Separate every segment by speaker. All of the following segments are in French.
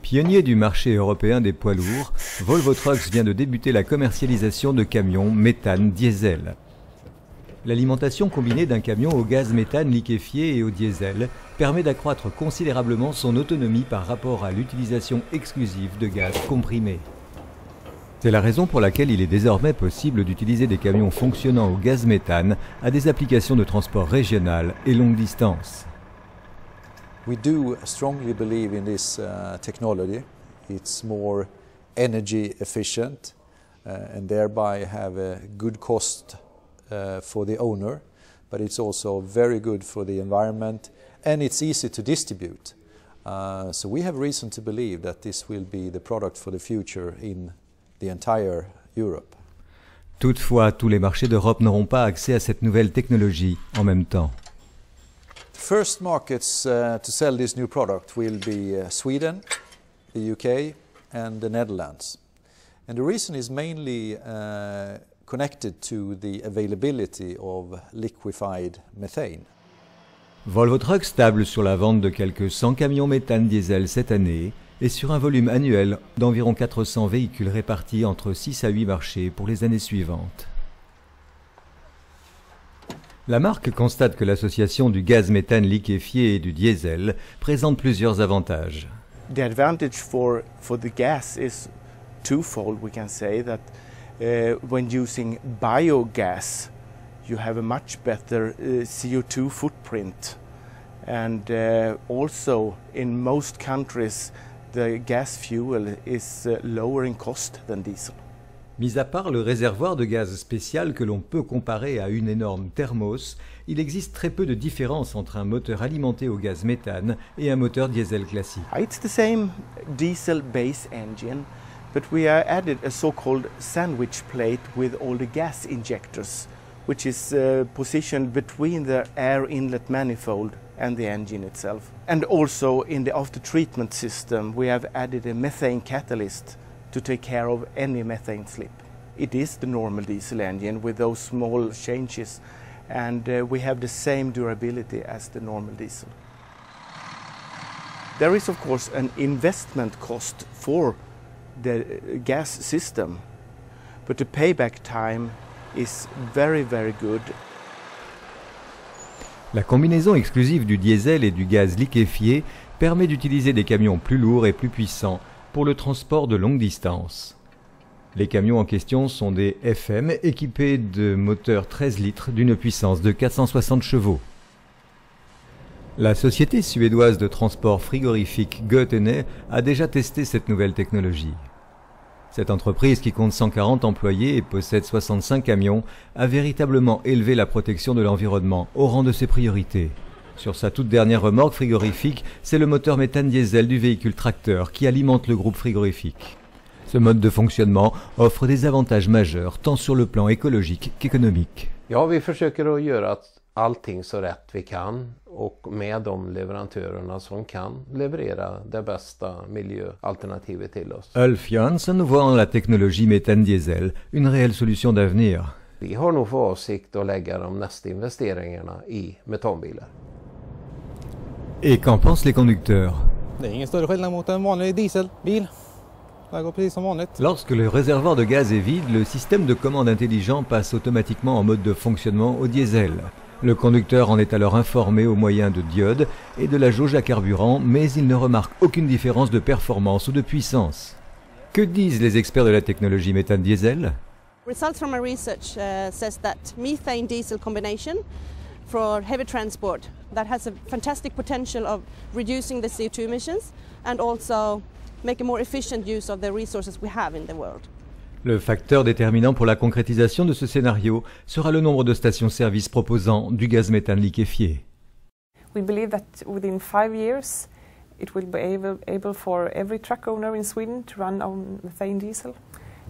Speaker 1: Pionnier du marché européen des poids lourds, Volvo Trucks vient de débuter la commercialisation de camions méthane diesel. L'alimentation combinée d'un camion au gaz méthane liquéfié et au diesel permet d'accroître considérablement son autonomie par rapport à l'utilisation exclusive de gaz comprimé. C'est la raison pour laquelle il est désormais possible d'utiliser des camions fonctionnant au gaz méthane à des applications de transport régional et longue distance.
Speaker 2: We do strongly believe in this technology. It's more energy efficient and thereby have a good cost for the owner, but it's also very good for the environment and it's easy to distribute. So we have reason to believe that this will be the product for the future in the entire Europe.
Speaker 1: Toutefois, tous les marchés d'Europe n'auront pas accès à cette nouvelle technologie en même temps.
Speaker 2: The first markets to sell this new product will be Sweden, the UK and the Netherlands. And the reason is mainly connected to the availability of liquefied methane.
Speaker 1: Volvo Trucks table sur la vente de quelques 100 camions méthane diesel cette année et sur un volume annuel d'environ 400 véhicules répartis entre 6 à 8 marchés pour les années suivantes. La marque constate que l'association du gaz méthane liquéfié et du diesel présente plusieurs avantages.
Speaker 3: The advantage for the gas is twofold. We can say that when using biogas, you have a much better CO2 footprint, and also in most countries, the gas fuel is lower in cost than diesel.
Speaker 1: Mis à part le réservoir de gaz spécial que l'on peut comparer à une énorme thermos, il existe très peu de différence entre un moteur alimenté au gaz méthane et un moteur diesel classique.
Speaker 3: It's the same diesel base engine, but we added a so-called sandwich plate with all the gas injectors, which is positioned between the air inlet manifold and the engine itself. And also in the after-treatment system, we have added a methane catalyst to take care of any methane slip. It is the normal diesel engine with those small changes, and we have the same durability as the normal diesel. There is of course an investment cost for the gas system, but the payback time is very good.
Speaker 1: La combinaison exclusive du diesel et du gaz liquéfié permet d'utiliser des camions plus lourds et plus puissants pour le transport de longue distance. Les camions en question sont des FM équipés de moteurs 13 litres d'une puissance de 460 chevaux. La société suédoise de transport frigorifique Götene a déjà testé cette nouvelle technologie. Cette entreprise, qui compte 140 employés et possède 65 camions, a véritablement élevé la protection de l'environnement au rang de ses priorités. Sur sa toute dernière remorque frigorifique, c'est le moteur méthane diesel du véhicule tracteur qui alimente le groupe frigorifique. Ce mode de fonctionnement offre des avantages majeurs tant sur le plan écologique qu'économique.
Speaker 4: Ja, vi försöker att göra allting så rätt vi kan och med de leverantörerna som kan leverera det bästa miljöalternativet till oss.
Speaker 1: Ulf Jönsson voit en la technologie méthane diesel une réelle solution d'avenir.
Speaker 4: Vi har nog för avsikt att lägga de nästa investeringarna i metanbilar.
Speaker 1: Et qu'en pensent les conducteurs?
Speaker 5: Det är ingen större skillnad mot en vanlig dieselbil. Det går precis som vanligt.
Speaker 1: Lorsque le réservoir de gaz est vide, le système de commande intelligent passe automatiquement en mode de fonctionnement au diesel. Le conducteur en est alors informé au moyen de diodes et de la jauge à carburant, mais il ne remarque aucune différence de performance ou de puissance. Que disent les experts de la technologie méthane diesel?
Speaker 6: Results from our research says that methane diesel combination for heavy transport that has a fantastic potential of reducing the CO2 emissions and also make a more efficient use of the resources we have in the world.
Speaker 1: Le facteur déterminant pour la concrétisation de ce scénario sera le nombre de stations-service proposant du gaz méthane liquéfié.
Speaker 7: We believe that within 5 years it will be able for every truck owner in Sweden to run on methane diesel.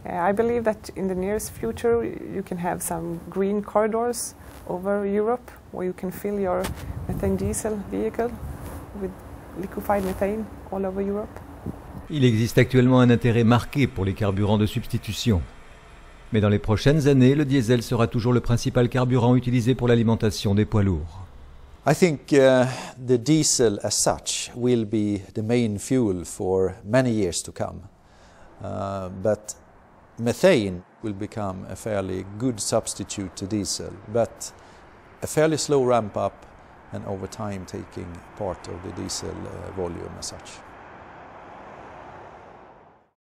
Speaker 7: I believe that in the nearest future you can have some green corridors over Europe where you can fill your methane diesel vehicle with liquefied methane all over Europe.
Speaker 1: Il existe actuellement un intérêt marqué pour les carburants de substitution. Mais dans les prochaines années, le diesel sera toujours le principal carburant utilisé pour l'alimentation des poids lourds.
Speaker 2: I think the diesel as such will be the main fuel for many years to come. But methane will become a fairly good substitute to diesel, but a fairly slow ramp up and over time taking part of the diesel volume as such.